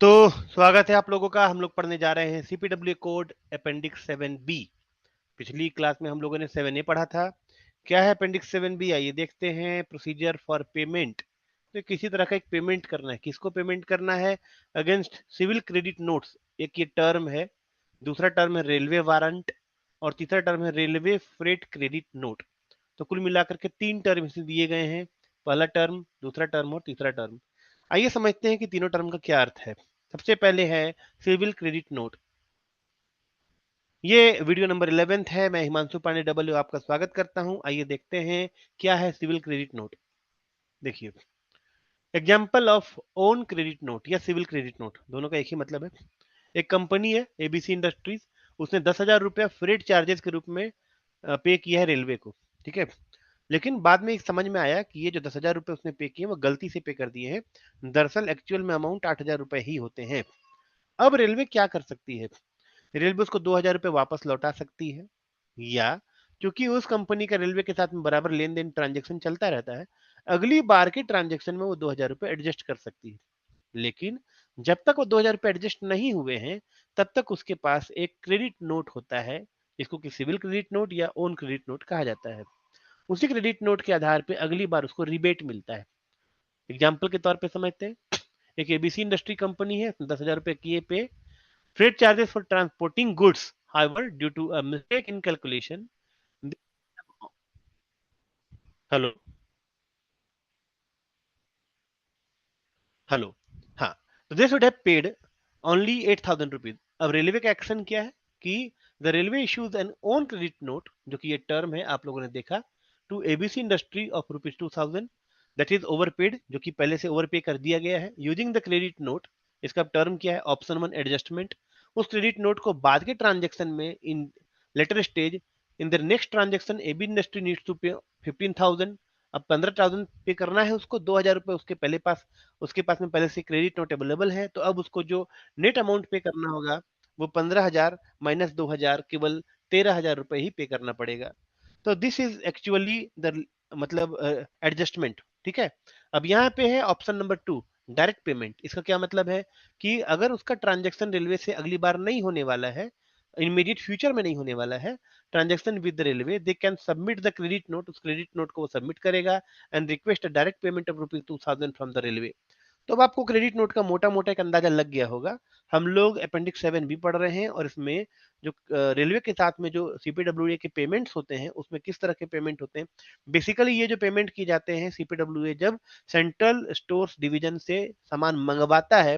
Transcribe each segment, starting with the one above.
तो स्वागत है आप लोगों का। हम लोग पढ़ने जा रहे हैं सीपीडब्ल्यू कोड अपेंडिक्स 7B। पिछली क्लास में हम लोगों ने 7A पढ़ा था। क्या है अपेंडिक्स 7B? आइए देखते हैं। Procedure for payment. तो किसी तरह का एक पेमेंट करना है। किसको पेमेंट करना है? Against civil credit notes. एक ये टर्म है, दूसरा टर्म है रेलवे वारंट, और तीसरा टर्म है रेलवे फ्रेट क्रेडिट नोट। तो कुल मिलाकर के 3 टर्म इसे दिए गए हैं। पहला टर्म, दूसरा टर्म और तीसरा टर्म। आइए समझते हैं कि तीनों टर्म का क्या अर्थ है। सबसे पहले है सिविल क्रेडिट नोट। ये वीडियो नंबर 11 है। मैं हिमांशु पांडे डब्ल्यू आपका स्वागत करता हूं। आइए देखते हैं क्या है सिविल क्रेडिट नोट। देखिए, example of own credit note या सिविल क्रेडिट नोट, दोनों का एक ही मतलब है। एक कंपनी है एबीसी इंडस्ट्रीज, उसने 10,000 रुपया फ्रेट चार्जेस के रूप में पे किया है रेलवे को। ठीक है, लेकिन बाद में एक समझ में आया कि ये जो 10,000 रुपए उसने पे किए वो गलती से पे कर दिए हैं। दरअसल एक्चुअल में अमाउंट 8,000 रुपए ही होते हैं। अब रेलवे क्या कर सकती है? रेलवे उसको 2,000 रुपए वापस लौटा सकती है, या क्योंकि उस कंपनी का रेलवे के साथ में बराबर लेन देन ट्रांजेक्शन चलता रहता है, अगली बार के ट्रांजेक्शन में वो 2,000 रुपए एडजस्ट कर सकती है। लेकिन जब तक वो 2,000 रुपए एडजस्ट नहीं हुए हैं, तब तक उसके पास एक क्रेडिट नोट होता है, जिसको कि सिविल क्रेडिट नोट या ओन क्रेडिट नोट कहा जाता है। उसी क्रेडिट नोट के आधार पे अगली बार उसको रिबेट मिलता है। एग्जाम्पल के तौर पे समझते हैं। एक एबीसी इंडस्ट्री कंपनी है, 10,000 रुपए किए पे। Freight charges for transporting goods, however, due to a mistake in calculation, hello hello, हाँ, तो they should have paid only 8,000 rupees. अब रेलवे का एक्शन क्या है कि the railway issues an own credit note, जो कि ये टर्म है आप लोगों ने देखा, to ABC industry of rupees 2,000, that is overpaid, जो कि पहले से ओवरपे कर दिया गया है, यूजिंग द क्रेडिट नोट। इसका टर्म क्या है? Option 1 adjustment. उस क्रेडिट नोट को बाद के ट्रांजेक्शन में in later stage, in the next transaction AB industry needs to pay 15,000। अब 15,000 पे करना है उसको, 2,000 रुपए उसके पास में पहले से क्रेडिट नोट अवेलेबल है, तो अब उसको जो नेट अमाउंट पे करना होगा वो 15,000 माइनस 2,000, केवल 13,000 रुपए ही पे करना पड़ेगा। तो दिस इज एक्चुअली द मतलब एडजस्टमेंट। ठीक है, अब यहाँ पे है ऑप्शन नंबर 2, डायरेक्ट पेमेंट। इसका क्या मतलब है कि अगर उसका ट्रांजेक्शन रेलवे से अगली बार नहीं होने वाला है, इमीडिएट फ्यूचर में नहीं होने वाला है transaction with the railway, they can submit the credit note. उस क्रेडिट नोट को वो सबमिट करेगा and request a direct payment of ₹2,000 from the railway. तो अब आपको क्रेडिट नोट का मोटा मोटा एक अंदाजा लग गया होगा। हम लोग अपेंडिक्स 7 भी पढ़ रहे हैं, और इसमें जो रेलवे के साथ में जो सीपीडब्ल्यूए के पेमेंट्स होते हैं उसमें किस तरह के पेमेंट होते हैं। बेसिकली ये जो पेमेंट की जाते हैं, सीपीडब्ल्यूए जब सेंट्रल स्टोर्स डिवीजन से सामान मंगवाता है,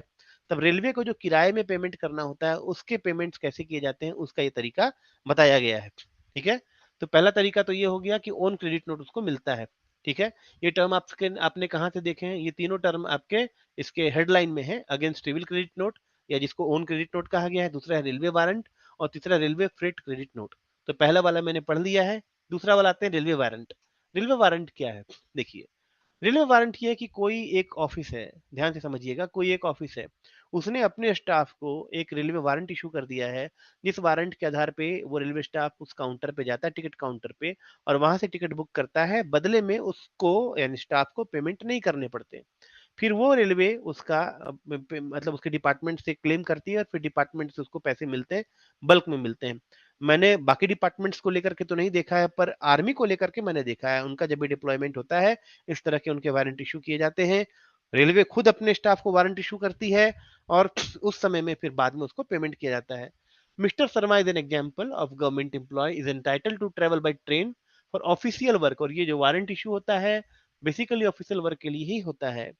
तब रेलवे को जो किराए में पेमेंट करना होता है उसके पेमेंट्स कैसे किए जाते हैं उसका ये तरीका बताया गया है। ठीक है, तो पहला तरीका तो ये हो गया कि ओन क्रेडिट नोट उसको मिलता है। ठीक है, ये टर्म आपने कहाँ से देखे हैं? ये तीनों टर्म आपके इसके हेडलाइन में है। अगेंस्ट सिविल क्रेडिट नोट, या जिसको ओन क्रेडिट नोट कहा गया है, दूसरा है रेलवे वारंट, और तीसरा रेलवे फ्रेट क्रेडिट नोट। तो पहला वाला मैंने पढ़ लिया है, दूसरा वाला आते हैं रेलवे वारंट। रेलवे वारंट क्या है? देखिए, रेलवे वारंट ये है कि कोई एक ऑफिस है, ध्यान से समझिएगा, कोई एक ऑफिस है, उसने अपने स्टाफ को एक रेलवे वारंट इशू कर दिया है, जिस वारंट के आधार पे वो रेलवे स्टाफ उस काउंटर पे जाता है, टिकट काउंटर पे, और वहां से टिकट बुक करता है। बदले में उसको यानी स्टाफ को पेमेंट नहीं करने पड़ते। फिर वो रेलवे उसका मतलब उसके डिपार्टमेंट से क्लेम करती है, और फिर डिपार्टमेंट से उसको पैसे मिलते हैं, बल्क में मिलते हैं। मैंने बाकी डिपार्टमेंट्स को लेकर के तो नहीं देखा है, पर आर्मी को लेकर के मैंने देखा है। उनका जब भी डिप्लॉयमेंट होता है, इस तरह के उनके वारंट इशू किए जाते हैं। रेलवे खुद अपने स्टाफ को वारंट इशू करती है, और उस समय में फिर बाद में उसको पेमेंट किया जाता है। Mister Sharma is an example of government employ is entitled to travel by train for official work. और ये जो वारंट इशू होता है बेसिकली ऑफिशियल वर्क के लिए ही होता है।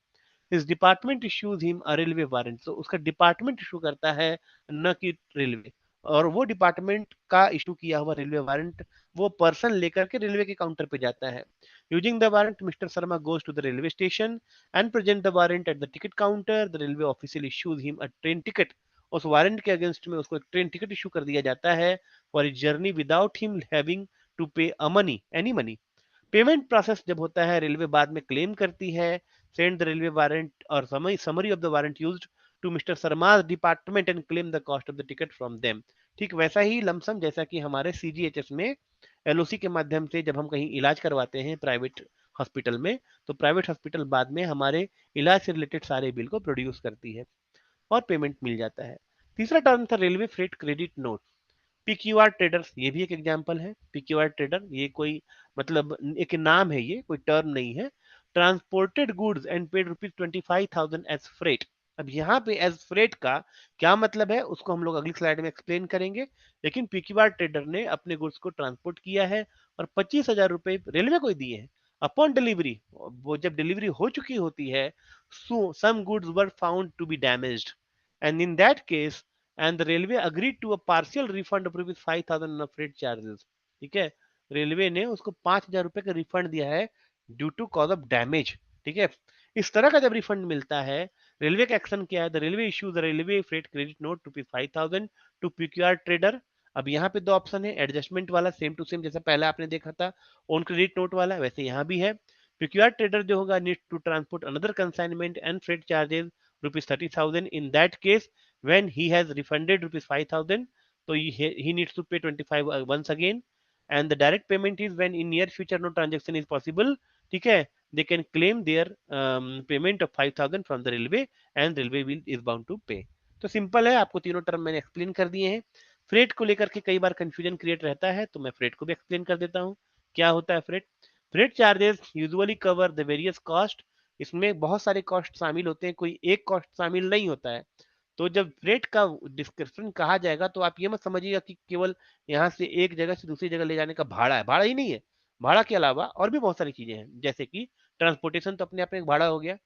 हिज डिपार्टमेंट इश्यूज हिम अ रेलवे वारंट। तो उसका डिपार्टमेंट इशू करता है, न कि रेलवे। और वो डिपार्टमेंट का इशू किया हुआ रेलवे वारंट वो पर्सन लेकर के रेलवे के काउंटर पे जाता है। Using the warrant, mister Sharma goes to the railway station and present the warrant at the ticket counter. The railway official issues him a train ticket. उस वारंट के against में उसको एक ट्रेन टिकट इशू कर दिया जाता है for his journey without him having to pay a money any money. Payment process जब होता है, रेलवे बाद में क्लेम करती है, सेंड द रेलवे वारंट और summary of the warrant used to mister Sharma department and claim the cost of the ticket from them. ठीक वैसा ही लमसम जैसा कि हमारे सीजीएचएस में एलओसी के माध्यम से जब हम कहीं इलाज करवाते हैं प्राइवेट हॉस्पिटल में, तो प्राइवेट हॉस्पिटल बाद में हमारे इलाज से रिलेटेड सारे बिल को प्रोड्यूस करती है। और पेमेंट मिल जाता है। तीसरा टर्म था railway freight credit note, PQR traders, ये भी एक एग्जांपल है। पीक्यूआर ट्रेडर ये कोई मतलब एक नाम है, ये कोई टर्म नहीं है। Transported goods and paid ₹25,000 as freight. अब यहाँ पे एज फ्रेट का क्या मतलब है उसको हम लोग अगली स्लाइड में एक्सप्लेन करेंगे। लेकिन पीक्यूआर ट्रेडर ने अपने गुड्स को ट्रांसपोर्ट किया है और 25,000 रुपए रेलवे को दिए हैं। अपॉन डिलीवरी, वो जब डिलीवरी हो चुकी होती है, some goods were found to be damaged, and in that case and the railway agreed to a partial refund of rupees 5,000 of freight charges। ठीक है, रेलवे ने उसको 5,000 रुपए का रिफंड दिया है due to cause of damage. ठीक है, इस तरह का जब रिफंड मिलता है, रेलवे का एक्शन क्या है, the railway issues the railway freight credit note rupees 5,000 to PQR trader. अब यहाँ पे दो ऑप्शन है, एडजस्टमेंट वाला सेम टू सेम जैसा पहले आपने देखा था ऑन क्रेडिट नोट वाला, वैसे यहाँ भी है। पीक्यूआर ट्रेडर जो होगा need to transport another consignment and freight charges rupees 30,000। In that case when he has refunded rupees 5,000, so he needs to pay 25 once again, and the direct payment is when in near future no transaction is possible। ठीक है, they can claim their payment of 5,000 from the railway and railway will is bound to pay। तो simple है, आपको तीनों term मैंने explain कर दिए हैं। फ्रेट को लेकर के कई बार कंफ्यूजन क्रिएट रहता है, तो मैं फ्रेट को भी एक्सप्लेन कर देता हूँ। क्या होता है freight? Freight charges usually cover the various cost. इसमें बहुत सारे कॉस्ट शामिल होते हैं, कोई एक कॉस्ट शामिल नहीं होता है। तो जब रेट का डिस्क्रिप्शन कहा जाएगा तो आप ये मत समझिएगा कि केवल यहाँ से एक जगह से दूसरी जगह ले जाने का भाड़ा है, भाड़ा ही नहीं है। भाड़ा के अलावा और भी बहुत सारी चीजें हैं, जैसे कि ट्रांसपोर्टेशन तो अपने आप में एक भाड़ा हो गया।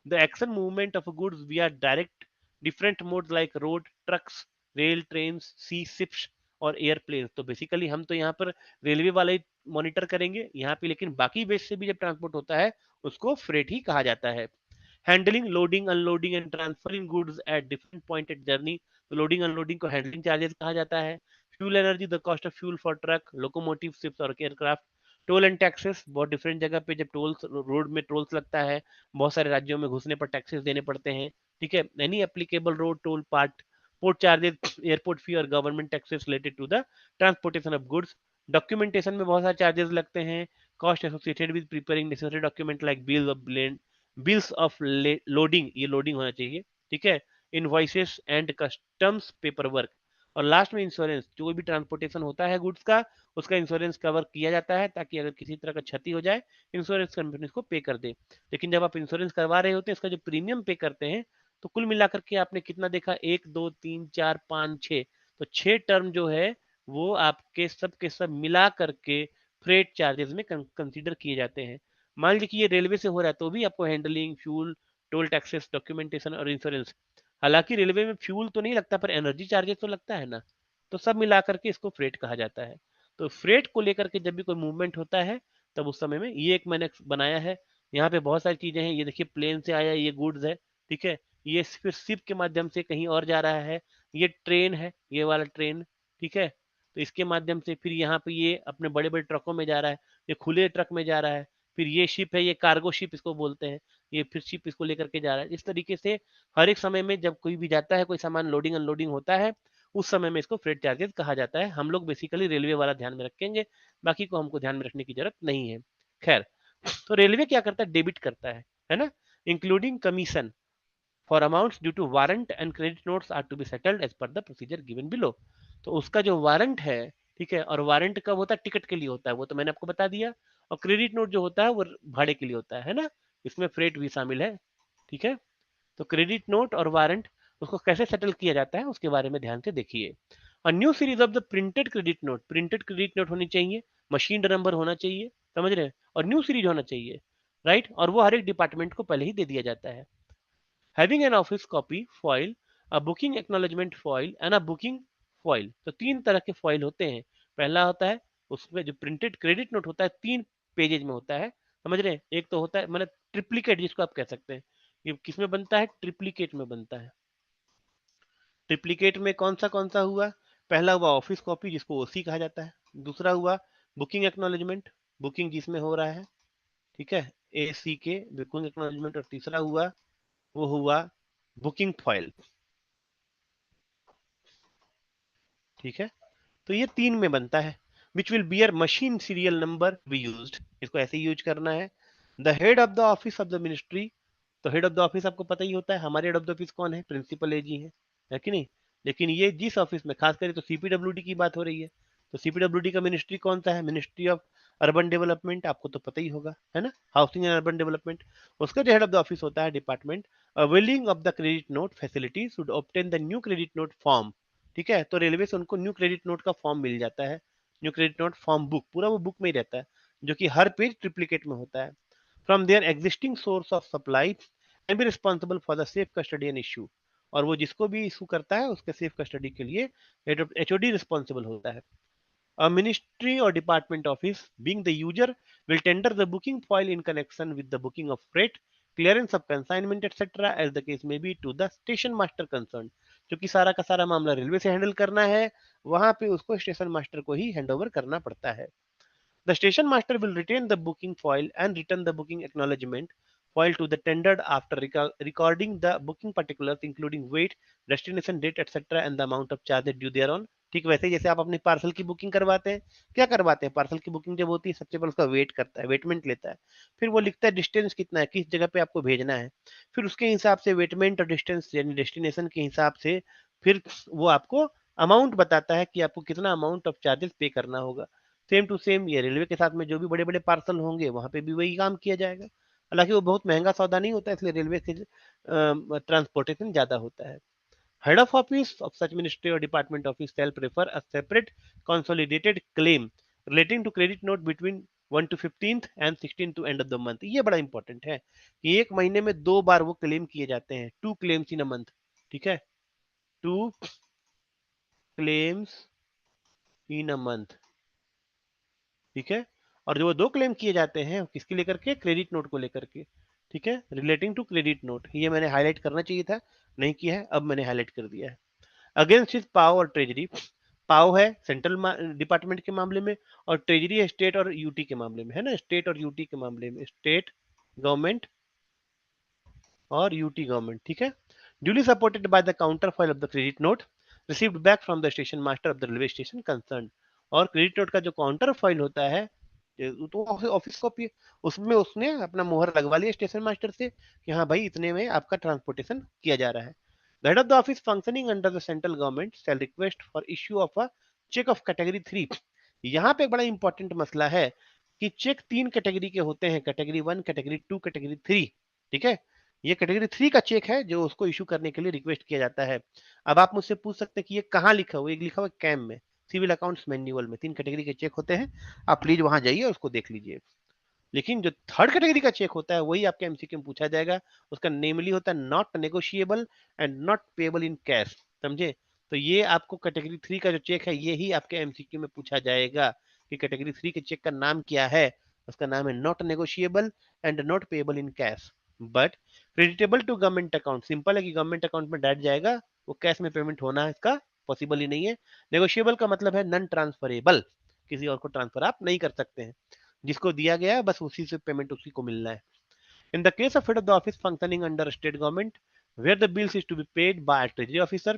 The action movement of goods we direct different modes like road, trucks, rail, train, sea ships और एयरप्लेन। तो बेसिकली हम तो यहाँ पर रेलवे वाला ही मॉनिटर करेंगे यहाँ पे, लेकिन बाकी बेस से भी जब ट्रांसपोर्ट होता है उसको फ्रेट ही कहा जाता है। Handling, loading, unloading and transferring goods at different point at journey. तो लोडिंग अनलोडिंग को हैंडलिंग चार्जेस कहा जाता है। Fuel energy, the cost of fuel for truck, locomotive, ships और एयरक्राफ्ट। टोल एंड टैक्सेस, बहुत डिफरेंट जगह पे जब टोल्स रोड में टोल्स लगता है, बहुत सारे राज्यों में घुसने पर टैक्सेस देने पड़ते हैं। ठीक है, any applicable road toll part. Port charges, airport fee और government taxes related to the transportation of goods. Documentation में बहुत सारे चार्जेस लगते हैं। Cost associated with preparing necessary document like bill of bills of loading, ये loading होना चाहिए। ठीक है, invoices and customs paper work. और लास्ट में इंश्योरेंस, जो भी ट्रांसपोर्टेशन होता है गुड्स का उसका इंश्योरेंस कवर किया जाता है, ताकि अगर किसी तरह का क्षति हो जाए इंश्योरेंस कंपनी को पे कर दे। लेकिन जब आप इंश्योरेंस करवा रहे होते हैं, इसका जो प्रीमियम पे करते हैं, तो कुल मिलाकर के आपने कितना देखा, 1 2 3 4 5 6, तो 6 टर्म जो है वो आपके सब के सब मिला करके फ्रेट चार्जेस में कंसीडर किए जाते हैं। मान लीजिए कि ये रेलवे से हो रहा है तो भी आपको handling, fuel, toll taxes, documentation और इंश्योरेंस। हालांकि रेलवे में फ्यूल तो नहीं लगता पर एनर्जी चार्जेस तो लगता है ना, तो सब मिला करके इसको फ्रेट कहा जाता है। तो फ्रेट को लेकर के जब भी कोई मूवमेंट होता है तब उस समय में ये एक मैंने बनाया है। यहाँ पे बहुत सारी चीजें हैं, ये देखिए प्लेन से आया ये गुड्स है। ठीक है, ये फिर शिप के माध्यम से कहीं और जा रहा है। ये ट्रेन है, ये वाला ट्रेन। ठीक है, तो इसके माध्यम से फिर यहाँ पे ये अपने बड़े बड़े ट्रकों में जा रहा है, ये खुले ट्रक में जा रहा है। फिर ये शिप है, ये कार्गो शिप इसको बोलते हैं, ये फिर शिप इसको लेकर के जा रहा है। इस तरीके से हर एक समय में जब कोई भी जाता है, कोई सामान लोडिंग अनलोडिंग होता है, उस समय में इसको फ्रेट चार्जेस कहा जाता है। हम लोग बेसिकली रेलवे वाला ध्यान में रखेंगे, बाकी को हमको ध्यान में रखने की जरूरत नहीं है। खैर, तो रेलवे क्या करता है, डेबिट करता है ना, including commission for amounts due to warrant and credit notes are to be settled as per the procedure given below. तो उसका जो वारंट है, ठीक है, और वारंट कब होता है, टिकट के लिए होता है, वो तो मैंने आपको बता दिया। और क्रेडिट नोट जो होता है वो भाड़े के लिए होता है ना, इसमें फ्रेट भी शामिल है। ठीक है, तो क्रेडिट नोट और वारंट उसको कैसे सेटल किया जाता है उसके बारे में ध्यान से देखिए। और new series of the printed credit note, printed credit note होनी चाहिए, मशीन नंबर होना चाहिए, समझ रहे हैं, और न्यू सीरीज होना चाहिए, राइट। और वो हर एक डिपार्टमेंट को पहले ही दे दिया जाता है। Having an office copy foil, a booking acknowledgement foil and a booking foil. तो तीन तरह के फॉइल होते हैं। पहला होता है, उसमें जो प्रिंटेड क्रेडिट नोट होता है 3 पेजेज में होता है, समझ रहे हैं। एक तो होता है मतलब ट्रिप्लीकेट जिसको आप कह सकते हैं, ये किस में बनता है, ट्रिप्लीकेट में बनता है। ट्रिप्लीकेट में कौन सा हुआ, पहला हुआ ऑफिस कॉपी जिसको ओसी कहा जाता है, दूसरा हुआ बुकिंग एक्नॉलेजमेंट, बुकिंग जिसमें हो रहा है, ठीक है, एसी के बुकिंग एक्नॉलेजमेंट, और तीसरा हुआ वो हुआ बुकिंग फॉइल। ठीक है, तो ये 3 में बनता है। Which will beer machine serial number be used, इसको ऐसे यूज करना है। The head of the office of the ministry, तो हेड ऑफ द ऑफिस आपको पता ही होता है, हमारे हेड ऑफ द ऑफिस कौन है, प्रिंसिपल एजी है कि नहीं। लेकिन ये जिस ऑफिस में खास करके तो सीपीडब्ल्यूडी की बात हो रही है, तो सीपीडब्ल्यूडी का मिनिस्ट्री कौन सा है, मिनिस्ट्री ऑफ अर्बन डेवलपमेंट, आपको तो पता ही होगा, है ना, हाउसिंग एंड अर्बन डेवलपमेंट। उसका जो हेड ऑफ द ऑफिस होता है department availing of the credit note facility should obtain the new credit note form. ठीक है, तो रेलवे से उनको न्यू क्रेडिट नोट का फॉर्म मिल जाता है, new credit note form book, पूरा वो बुक में ही रहता है, जो कि हर पेज ट्रिप्लिकेट में होता है। From their existing source of supply can be responsible for the safe custody and issue. और वो जिसको भी इशू करता है उसके सेफ कस्टडी के लिए एचओडी रिस्पॉन्सिबल होता है। A ministry or department office, being the user, will tender the booking file in connection with the booking of freight, clearance of consignment, etc., as the case may be, to the station master concerned। क्योंकि सारा का सारा मामला railway से handle करना है, वहां पे उसको स्टेशन मास्टर को ही हैंडओवर करना पड़ता है। The station master will retain the booking foil and return the booking acknowledgement foil to the tendered after recording the booking particulars including weight, destination date, etc. and the amount of charges due thereon। ठीक वैसे जैसे आप अपने parcel की booking करवाते हैं, क्या करवाते हैं, पार्सल की बुकिंग जब होती है सबसे पहले उसका वेट करता है, वेटमेंट लेता है, फिर वो लिखता है डिस्टेंस कितना है, किस जगह पे आपको भेजना है, फिर उसके हिसाब से वेटमेंट और डिस्टेंस यानी डेस्टिनेशन के हिसाब से फिर वो आपको अमाउंट बताता है कि आपको कितना अमाउंट ऑफ चार्जेस पे करना होगा। सेम टू सेम ये रेलवे के साथ में जो भी बड़े बड़े पार्सल होंगे वहां पे भी वही काम किया जाएगा। हालांकि वो बहुत महंगा सौदा नहीं होता है, इसलिए रेलवे से ट्रांसपोर्टेशन ज्यादा होता है। Head of office of such ministry और department office shall prefer a separate consolidated claim relating to credit note between 1 to 15th and 16 to end of the month. ये बड़ा इंपॉर्टेंट है कि एक महीने में 2 बार वो क्लेम किए जाते हैं, 2 claims इन अ मंथ। ठीक है, 2 claims इन अ मंथ। ठीक है, और जो वो 2 क्लेम किए जाते हैं किसके लेकर के, क्रेडिट नोट को लेकर के। ठीक है, रिलेटिंग टू क्रेडिट नोट, ये मैंने हाईलाइट करना चाहिए था, नहीं किया है, अब मैंने हाईलाइट कर दिया है। अगेंस्ट हिज पाव और ट्रेजरी, पाव है सेंट्रल डिपार्टमेंट के मामले में, और ट्रेजरी है स्टेट और यूटी के मामले में, है ना, स्टेट और यूटी के मामले में, स्टेट गवर्नमेंट और यूटी गवर्नमेंट। ठीक है, duly supported by the counter file of the credit note received back from the station master of the railway station concern. और क्रेडिट नोट का जो काउंटर फाइल होता है तो ऑफिस कॉपी, उसमें उसने अपना मोहर लगवा लिया स्टेशन मास्टर से कि हाँ भाई इतने में आपका ट्रांसपोर्टेशन किया जा रहा है। The head of the office functioning under the central government shall request for issue of a cheque of category 3। यहाँ पे बड़ा इंपॉर्टेंट मसला है कि चेक 3 कैटेगरी के होते हैं, कैटेगरी 1, कैटेगरी 2, कैटेगरी 3। ठीक है, ये कैटेगरी 3 का चेक है जो उसको इशू करने के लिए रिक्वेस्ट किया जाता है। अब आप मुझसे पूछ सकते हैं कि ये कहाँ लिखा हुआ है, लिखा हुआ है कैम में, सिविल अकाउंट्स मैन्युअल में 3 कैटेगरी के चेक होते हैं, आप प्लीज वहां जाइए और उसको देख लीजिए। लेकिन जो 3rd कैटेगरी का चेक होता है वही आपके एमसीक्यू में पूछा जाएगा, उसका नेमली होता है not negotiable and not payable in cash. समझे, तो ये आपको कैटेगरी 3 का जो चेक है ये ही आपके एमसीक्यू में पूछा जाएगा कि कैटेगरी 3 के चेक का नाम क्या है। उसका नाम है not negotiable and not payable in cash but creditable to government account. Simple है कि गवर्नमेंट अकाउंट में डायरेक्ट जाएगा, वो कैश में पेमेंट होना इसका पॉसिबल ही नहीं है। नेगोशिएबल का मतलब है नॉन ट्रांसफरेबल, किसी और को ट्रांसफर आप नहीं कर सकते हैं, जिसको दिया गया है बस उसी से पेमेंट उसी को मिलना है। In the case of head of the office functioning under state government, where the bills is to be paid by a treasury officer,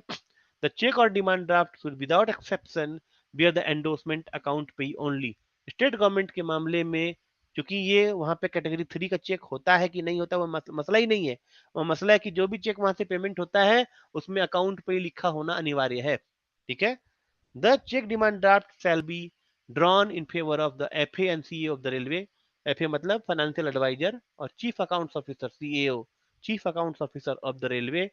the check or demand draft should without exception bear the endorsement account pay only। State government के मामले में क्योंकि ये वहां पे category 3 का check होता है कि नहीं होता वो मसला ही नहीं है, वो मसला है कि जो भी चेक वहां से पेमेंट होता है उसमें अकाउंट पे लिखा होना अनिवार्य है। ठीक है, the check demand draft shall be drawn in favor of the FA and CA of the railway। FA मतलब फाइनेंशियल एडवाइजर और chief accounts officer CAO, chief accounts officer of the railway,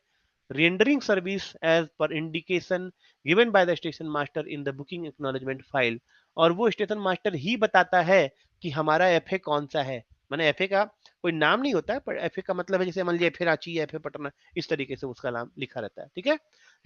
rendering service as per indication given by the station master in the booking acknowledgement file। और वो station master ही बताता है कि हमारा FA कौन सा है, माने एफए का कोई नाम नहीं होता है पर एफए का मतलब है जैसे मान लीजिए एफए रांची या एफए पटना, इस तरीके से उसका नाम लिखा रहता है। ठीक है,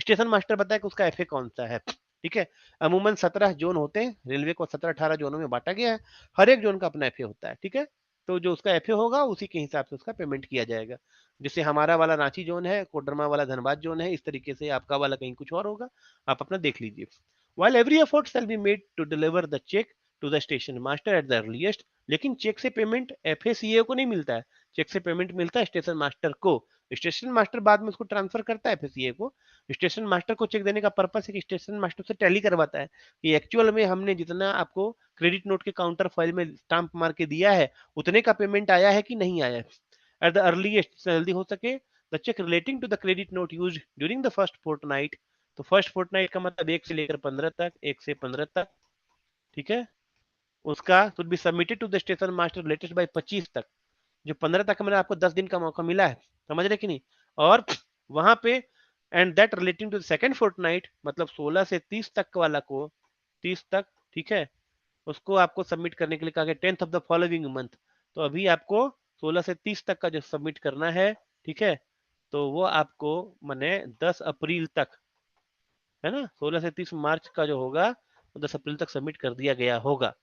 स्टेशन मास्टर बताए कि उसका एफए कौन सा है। ठीक है, अमूमन 17 जोन होते हैं, रेलवे को 17-18 जोनों में बांटा गया है, हर एक जोन का अपना एफए होता है। ठीक है, तो जो उसका एफए होगा उसी के हिसाब से उसका पेमेंट किया जाएगा। जैसे हमारा वाला रांची जोन है, कोडरमा वाला धनबाद जोन है, इस तरीके से आपका वाला कहीं कुछ और होगा, आप अपना देख लीजिए। While every effort shall be made to deliver the check to the station master at the earliest, लेकिन चेक से पेमेंट एफएसीए को नहीं मिलता है, चेक से पेमेंट मिलता है स्टेशन मास्टर को। स्टेशन मास्टर बाद में उसको ट्रांसफर करता है एफएसीए को। स्टेशन मास्टर को चेक देने का पर्पस है कि स्टेशन मास्टर से टैली करवाता है कि एक्चुअल में हमने जितना आपको क्रेडिट नोट के काउंटर फाइल में स्टाम्प मार के दिया है उतने का पेमेंट आया है कि नहीं आया है। एट द अर्लीस्ट, जल्दी हो सके, the cheque relating to the credit note used during the first fortnight. तो फर्स्ट फोर्टनाइट का मतलब 1 से लेकर 15 तक, 1 से 15 तक, ठीक है, उसका should be submitted to the station master latest by 25 तक। जो 15 तक मैंने आपको 10 दिन का मौका मिला है, समझ रहे कि नहीं। और वहां पे and that relating to the second fortnight, मतलब 16 से 30 तक वाला को, 30 तक, ठीक है, उसको आपको सबमिट करने के लिए कहा गया 10th of the following month. तो अभी आपको 16 से 30 तक का जो सबमिट करना है, ठीक है, तो वो आपको माने 10 अप्रैल तक, है ना, 16 से 30 मार्च का जो होगा वो 10 अप्रैल तक सबमिट कर दिया गया होगा।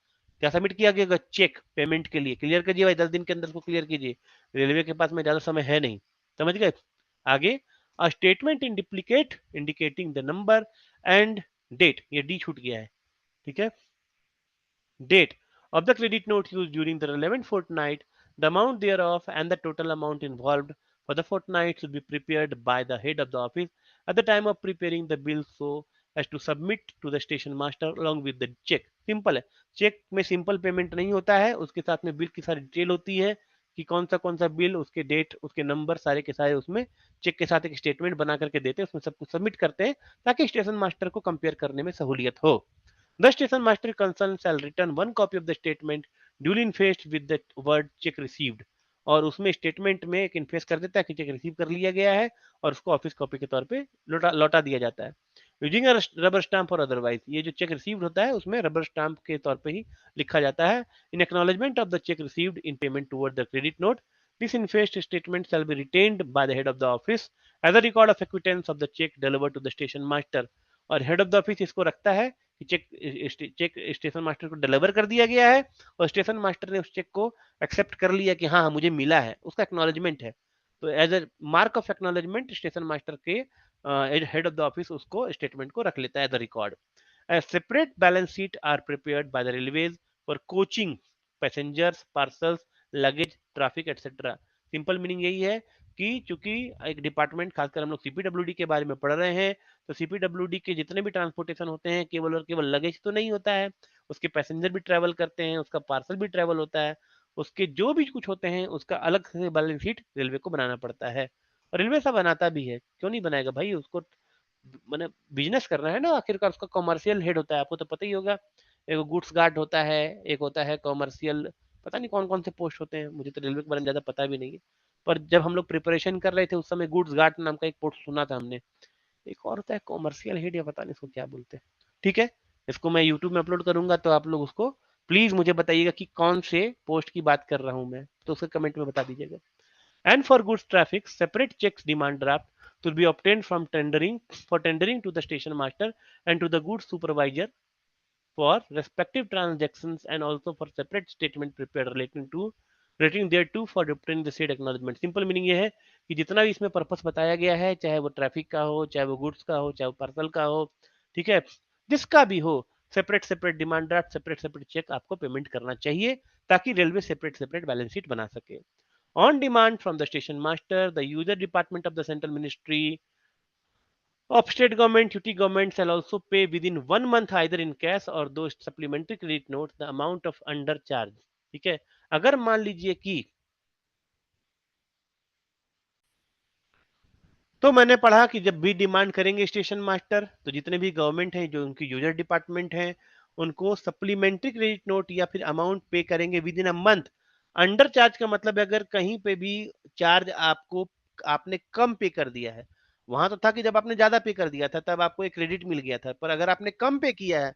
क्या सबमिट किया गया? चेक पेमेंट के लिए क्लियर कीजिए भाई, 10 दिन के अंदर को क्लियर कीजिए, रेलवे के पास में ज्यादा समय है नहीं, समझ गए। आगे, a statement in duplicate indicating the number and date, ये डी छूट गया है, ठीक है, date of the credit note used during the relevant fortnight, the amount thereof, and the total amount involved for the fortnight should be prepared by the head of the office at the time of preparing the bill so as to submit to the station master along with the check। Simple है, check में simple payment नहीं होता है, उसके साथ में bill की सारी डिटेल होती है कि कौन सा बिल, उसके डेट, उसके नंबर सारे के सारे उसमें चेक के साथ एक स्टेटमेंट बना करके देते हैं, उसमें सब कुछ सबमिट करते हैं ताकि स्टेशन मास्टर को कंपेयर करने में सहूलियत हो। The station master concerned shall return one copy of the statement duly infaced with the word check received। और उसमें स्टेटमेंट में एक इन्फेस कर देता है कि चेक रिसीव कर लिया गया है, और उसको ऑफिस कॉपी के तौर पे लौटा दिया जाता है। यूजिंग रबर स्टाम्प और अदरवाइज, ये जो चेक रिसीव्ड होता है उसमें रबर स्टाम्प के तौर पे ही लिखा जाता है। In acknowledgement of the cheque received in payment toward the credit note, this इन्फेस्ड statement shall be retained by the head of the office as a record of acquittance of the cheque delivered to the station master. और head of the office इसको रखता है कि cheque station master को deliver कर दिया गया है, और स्टेशन मास्टर ने उस चेक को एक्सेप्ट कर लिया कि हाँ हाँ मुझे मिला है, उसका एक्नॉलेजमेंट है। तो as a mark of acknowledgement station master के हेड ऑफ द ऑफिस उसको स्टेटमेंट को रख लेता है the record. A separate balance sheet are prepared by the railways for coaching passengers, parcels, luggage, traffic, etc। Simple meaning यही है कि चूंकि एक डिपार्टमेंट, खासकर हम लोग सीपीडब्ल्यूडी के बारे में पढ़ रहे हैं, तो सीपीडब्ल्यूडी के जितने भी ट्रांसपोर्टेशन होते हैं केवल और केवल लगेज तो नहीं होता है, उसके पैसेंजर भी ट्रैवल करते हैं, उसका पार्सल भी ट्रैवल होता है, उसके जो भी कुछ होते हैं उसका अलग से बैलेंस शीट रेलवे को बनाना पड़ता है। और रेलवे ऐसा बनाता भी है, क्यों नहीं बनाएगा भाई, उसको मैंने बिजनेस करना है ना, आखिरकार उसका कॉमर्शियल हेड होता है, आपको तो पता ही होगा। एक गुड्स गार्ड होता है, एक होता है कॉमर्शियल, पता नहीं कौन कौन से पोस्ट होते हैं, मुझे तो रेलवे के बारे में ज्यादा पता भी नहीं है। पर जब हम लोग प्रिपरेशन कर रहे थे उस समय गुड्स गार्ड नाम का एक पोस्ट सुना था हमने। एक और होता है कॉमर्शियल हेड, या पता नहीं इसको क्या बोलते हैं। ठीक है, इसको मैं यूट्यूब में अपलोड करूंगा, तो आप लोग उसको प्लीज मुझे बताइएगा कि कौन से पोस्ट की बात कर रहा हूं मैं, तो उसके कमेंट में बता दीजिएगा। And for goods traffic, separate checks demand draft to be obtained from tendering to the station master and to the goods supervisor for respective transactions, and also for separate statement prepared relating thereto for obtaining the said acknowledgement। Simple meaning ये है कि जितना भी इसमें purpose बताया गया है, चाहे वो ट्रैफिक का हो, चाहे वो गुड्स का हो, चाहे वो पार्सल का हो, ठीक है, जिसका भी हो, separate separate demand draft, separate separate cheque आपको पेमेंट करना चाहिए, ताकि railway separate separate balance sheet बना सके। On demand from the station master, the user department of the central ministry of state government, UT government shall also pay within 1 month either in cash or those supplementary credit notes the amount of under charge। ठीक है, अगर मान लीजिए कि, तो मैंने पढ़ा कि जब भी डिमांड करेंगे स्टेशन मास्टर, तो जितने भी गवर्नमेंट हैं, जो उनकी यूजर डिपार्टमेंट हैं, उनको सप्लीमेंट्री क्रेडिट नोट या फिर अमाउंट पे करेंगे with in a month. Under charge का मतलब है अगर कहीं पे भी चार्ज आपको, आपने कम पे कर दिया है, वहां तो था कि जब आपने ज्यादा पे कर दिया था तब आपको एक क्रेडिट मिल गया था, पर अगर आपने कम पे किया है,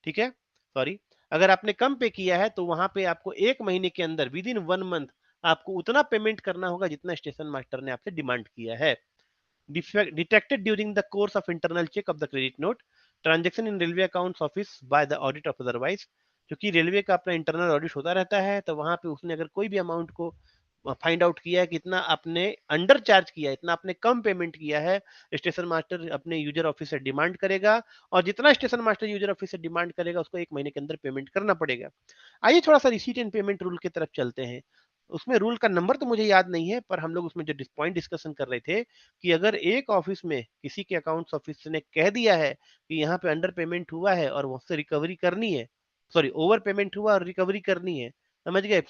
ठीक है, सॉरी, अगर आपने कम पे किया है तो वहां पे आपको 1 महीने के अंदर विद इन 1 मंथ आपको उतना पेमेंट करना होगा जितना स्टेशन मास्टर ने आपसे डिमांड किया है। Detected during the course of internal check of the credit note transaction in railway accounts office by the audit of otherwise। क्योंकि रेलवे का अपना इंटरनल ऑडिट होता रहता है, तो वहां पे उसने अगर कोई भी अमाउंट को फाइंड आउट किया है कि इतना आपने अंडर चार्ज किया है, इतना आपने कम पेमेंट किया है, स्टेशन मास्टर अपने यूजर ऑफिस से डिमांड करेगा, और जितना स्टेशन मास्टर यूजर ऑफिस से डिमांड करेगा उसको 1 महीने के अंदर पेमेंट करना पड़ेगा। आइए थोड़ा सा रिसीट एंड पेमेंट रूल की तरफ चलते हैं। उसमें रूल का नंबर तो मुझे याद नहीं है, पर हम लोग उसमें जो पॉइंट डिस्कशन कर रहे थे कि अगर एक ऑफिस में किसी के अकाउंट्स ऑफिस ने कह दिया है कि यहाँ पे अंडर पेमेंट हुआ है और उससे रिकवरी करनी है, सॉरी ओवर पेमेंट हुआ और रिकवरी करनी है, समझ गए,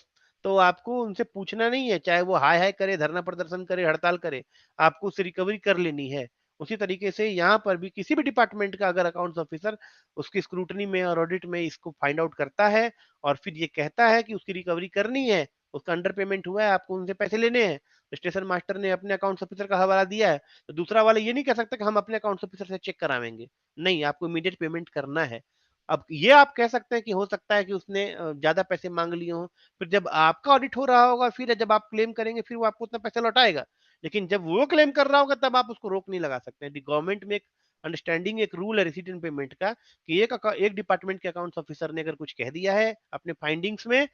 तो आपको उनसे पूछना नहीं है, चाहे वो हाय हाय करे, धरना प्रदर्शन करे, हड़ताल करे, आपको उससे रिकवरी कर लेनी है। उसी तरीके से यहाँ पर भी किसी भी डिपार्टमेंट का अगर अकाउंट्स ऑफिसर उसकी स्क्रूटनी में और ऑडिट में इसको फाइंड आउट करता है और फिर ये कहता है कि उसकी रिकवरी करनी है, उसका अंडर पेमेंट हुआ है, आपको उनसे पैसे लेने हैं, तो स्टेशन मास्टर ने अपने अकाउंट्स ऑफिसर का हवाला दिया है, तो दूसरा वाला ये नहीं कह सकता कि हम अपने अकाउंट्स ऑफिसर से चेक करावेंगे। नहीं, आपको इमीडिएट पेमेंट करना है। अब ये आप कह सकते हैं कि हो सकता है कि उसने ज्यादा पैसे मांग लिए हों, फिर जब आपका ऑडिट हो रहा होगा, फिर जब आप क्लेम करेंगे, फिर वो आपको उतना पैसा लौटाएगा। लेकिन जब वो क्लेम कर रहा होगा, तब आप उसको रोक नहीं लगा सकते हैं। गवर्नमेंट में एक अंडरस्टैंडिंग, एक रूल है रिसीट एंड पेमेंट का, कि एक डिपार्टमेंट के अकाउंट्स ऑफिसर ने अगर कुछ कह दिया है अपने फाइंडिंग्स में,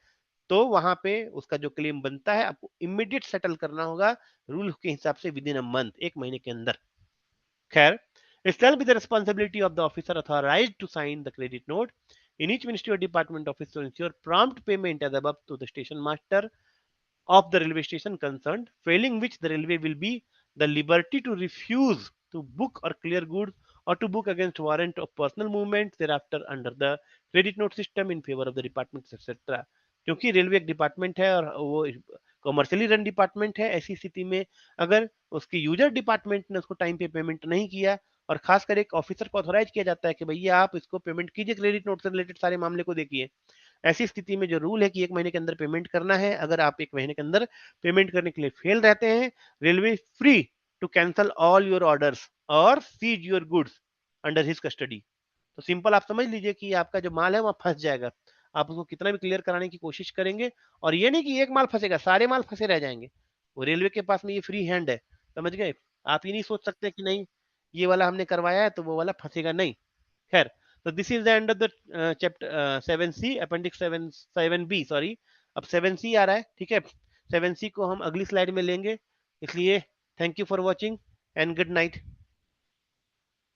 तो वहां पे उसका जो क्लेम बनता है आपको इमीडिएट सेटल करना होगा, रूल के हिसाब से विद इन अ मंथ, 1 महीने के अंदर। खैर, it shall be the responsibility of the officer authorized to sign the credit note in each ministry or department office to ensure prompt payment as above to the station master of the railway station concerned, failing which the railway will be the liberty to refuse to book or clear goods or to book against warrant of personal movement thereafter under the credit note system in favor of the departments etc. क्योंकि railway एक department है और वो commercially run department है, ऐसी स्थिति में अगर उसके यूजर डिपार्टमेंट ने उसको टाइम पे पेमेंट नहीं किया, और खासकर एक ऑफिसर को ऑथोराइज किया जाता है कि भैया आप इसको पेमेंट कीजिए, क्रेडिट नोट से रिलेटेड सारे मामले को देखिए, ऐसी स्थिति में जो रूल है कि 1 महीने के अंदर पेमेंट करना है, अगर आप 1 महीने के अंदर पेमेंट करने के लिए फेल रहते हैं, railway free to cancel all your orders और seize your goods under his custody. तो सिंपल आप समझ लीजिए कि आपका जो माल है वहां फंस जाएगा, आप उसको कितना भी क्लियर कराने की कोशिश करेंगे, और ये नहीं कि एक माल फंसेगा, सारे माल फंसे रह जाएंगे। वो रेलवे के पास में ये फ्री हैंड है, समझ गए? आप ये नहीं सोच सकते कि नहीं ये वाला हमने करवाया है तो वो वाला फंसेगा, नहीं। खैर, तो this is the end of the chapter 7C, appendix 7B, sorry. अब 7C आ रहा है, ठीक है। 7C को हम अगली स्लाइड में लेंगे, इसलिए thank you for watching and good night.